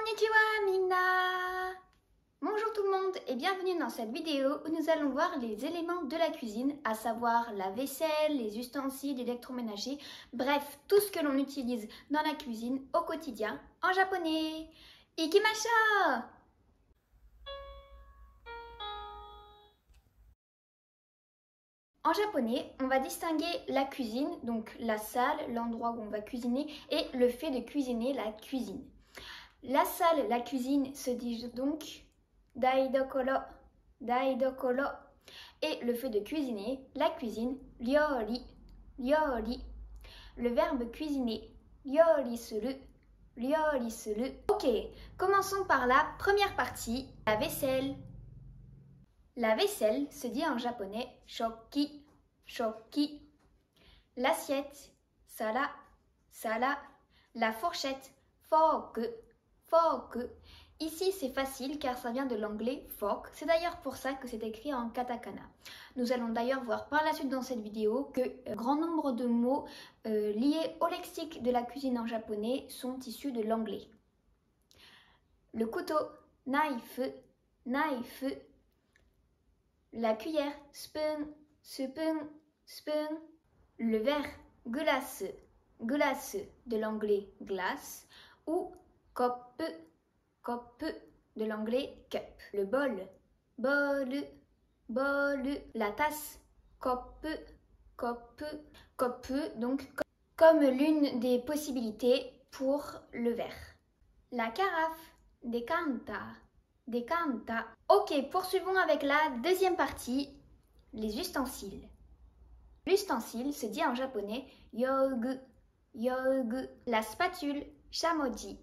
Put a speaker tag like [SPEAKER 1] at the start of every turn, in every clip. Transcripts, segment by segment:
[SPEAKER 1] Konnichiwa minna! Bonjour tout le monde et bienvenue dans cette vidéo où nous allons voir les éléments de la cuisine, à savoir la vaisselle, les ustensiles électroménagers, bref, tout ce que l'on utilise dans la cuisine au quotidien en japonais. Ikimasha! En japonais, on va distinguer la cuisine, donc la salle, l'endroit où on va cuisiner, et le fait de cuisiner, la cuisine. La salle, la cuisine se dit donc daidokoro, daidokoro. Et le fait de cuisiner, la cuisine, ryori, ryori. Le verbe cuisiner, ryori suru, ryori suru. Ok, commençons par la première partie, la vaisselle. La vaisselle se dit en japonais shokki, shokki. L'assiette, sara, sara. La fourchette, fork, fork. Ici, c'est facile car ça vient de l'anglais fork. C'est d'ailleurs pour ça que c'est écrit en katakana. Nous allons d'ailleurs voir par la suite dans cette vidéo que grand nombre de mots liés au lexique de la cuisine en japonais sont issus de l'anglais. Le couteau, knife, knife. La cuillère, spoon, spoon, spoon. Le verre, glace, glace de l'anglais glace ou cup, cup de l'anglais cup. Le bol, bol, bol. La tasse, cup, cup, cup, donc comme l'une des possibilités pour le verre. La carafe, decanta, decanta. Ok, poursuivons avec la deuxième partie, les ustensiles. L'ustensile se dit en japonais yogu, yogu. La spatule, shamoji,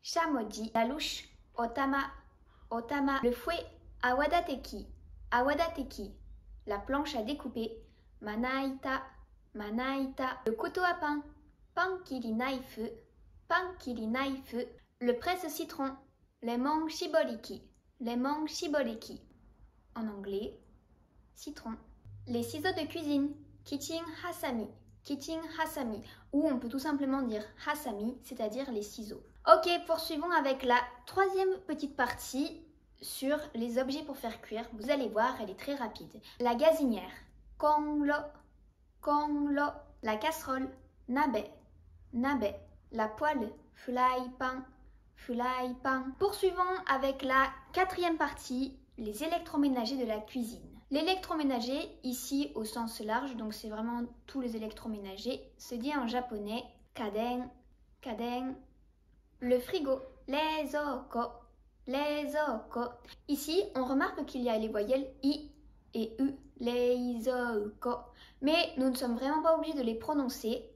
[SPEAKER 1] shamoji. La louche, otama, otama. Le fouet, awadateki, awadateki. La planche à découper, manaita, manaita. Le couteau à pain, pankiri knife, pankiri knife. Le presse-citron, lemon shiboriki, lemon shiboriki. En anglais, citron. Les ciseaux de cuisine, kitchen hasami, kitchen hasami, ou on peut tout simplement dire hasami, c'est-à-dire les ciseaux. Ok, poursuivons avec la troisième petite partie sur les objets pour faire cuire. Vous allez voir, elle est très rapide. La gazinière, konglo, konglo. La casserole, nabe, nabe. La poêle, frypan, frypan. Poursuivons avec la quatrième partie, les électroménagers de la cuisine. L'électroménager, ici au sens large, donc c'est vraiment tous les électroménagers, se dit en japonais kaden, kaden. Le frigo, leizouko, leizouko. Ici, on remarque qu'il y a les voyelles i et u, leizouko. Mais nous ne sommes vraiment pas obligés de les prononcer.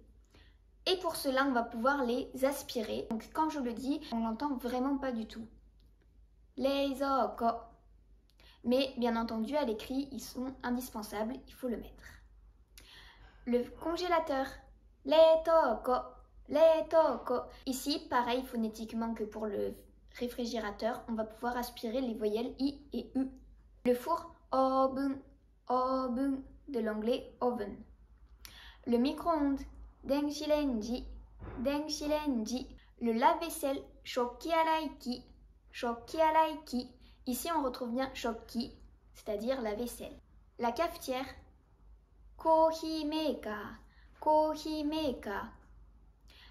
[SPEAKER 1] Et pour cela, on va pouvoir les aspirer. Donc quand je le dis, on l'entend vraiment pas du tout. Leizouko. Mais bien entendu, à l'écrit, ils sont indispensables, il faut le mettre. Le congélateur, leitoko, leitoko. Ici, pareil phonétiquement que pour le réfrigérateur, on va pouvoir aspirer les voyelles i et u. Le four, oven, oven, de l'anglais oven. Le micro-ondes, denshirenji, denshirenji. Le lave-vaisselle, shokki-araiki, shokki-araiki. Ici, on retrouve bien shokki, c'est-à-dire la vaisselle. La cafetière, kohi maker, kohi maker.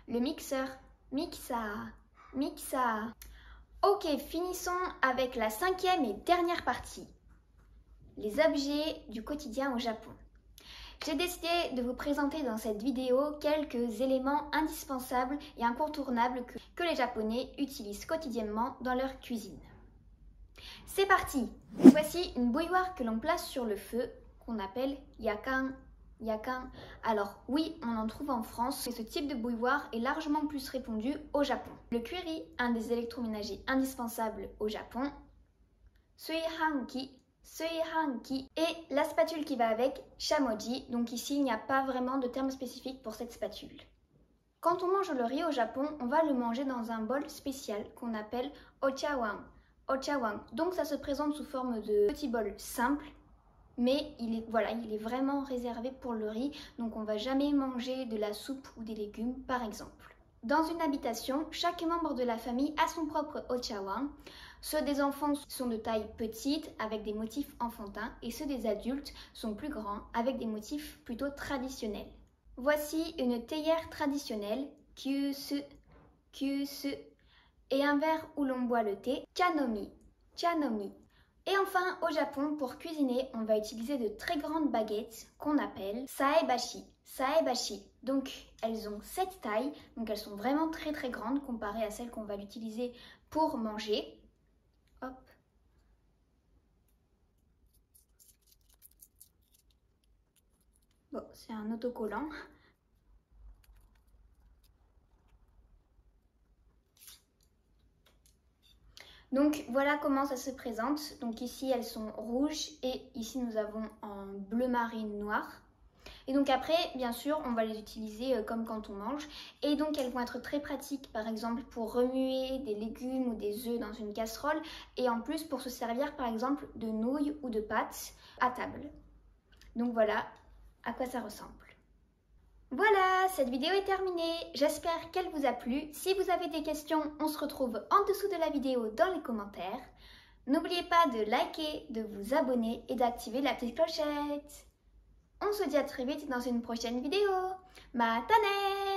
[SPEAKER 1] Le mixeur, mixer, mixer. Ok, finissons avec la cinquième et dernière partie, les objets du quotidien au Japon. J'ai décidé de vous présenter dans cette vidéo quelques éléments indispensables et incontournables que les Japonais utilisent quotidiennement dans leur cuisine. C'est parti! Voici une bouilloire que l'on place sur le feu, qu'on appelle yakan, yakan. Alors oui, on en trouve en France, mais ce type de bouilloire est largement plus répandu au Japon. Le curry, un des électroménagers indispensables au Japon. Suihanki, suihanki. Et la spatule qui va avec, shamoji. Donc ici, il n'y a pas vraiment de terme spécifique pour cette spatule. Quand on mange le riz au Japon, on va le manger dans un bol spécial qu'on appelle ochawan. Ochawan. Donc ça se présente sous forme de petit bol simple, mais il est vraiment réservé pour le riz, donc on va jamais manger de la soupe ou des légumes par exemple. Dans une habitation, chaque membre de la famille a son propre ochawa. Ceux des enfants sont de taille petite avec des motifs enfantins et ceux des adultes sont plus grands avec des motifs plutôt traditionnels. Voici une théière traditionnelle, kyusu, kyusu, et un verre où l'on boit le thé, chanomi, chanomi. Et enfin, au Japon, pour cuisiner, on va utiliser de très grandes baguettes qu'on appelle saebashi, saebashi. Donc, elles ont cette taille, donc elles sont vraiment très très grandes comparées à celles qu'on va l'utiliser pour manger. Hop. Bon, c'est un autocollant. Donc voilà comment ça se présente. Donc ici elles sont rouges et ici nous avons en bleu marine noir. Et donc après, bien sûr, on va les utiliser comme quand on mange. Et donc elles vont être très pratiques, par exemple pour remuer des légumes ou des œufs dans une casserole. Et en plus pour se servir par exemple de nouilles ou de pâtes à table. Donc voilà à quoi ça ressemble. Voilà, cette vidéo est terminée. J'espère qu'elle vous a plu. Si vous avez des questions, on se retrouve en dessous de la vidéo dans les commentaires. N'oubliez pas de liker, de vous abonner et d'activer la petite clochette. On se dit à très vite dans une prochaine vidéo. Matane!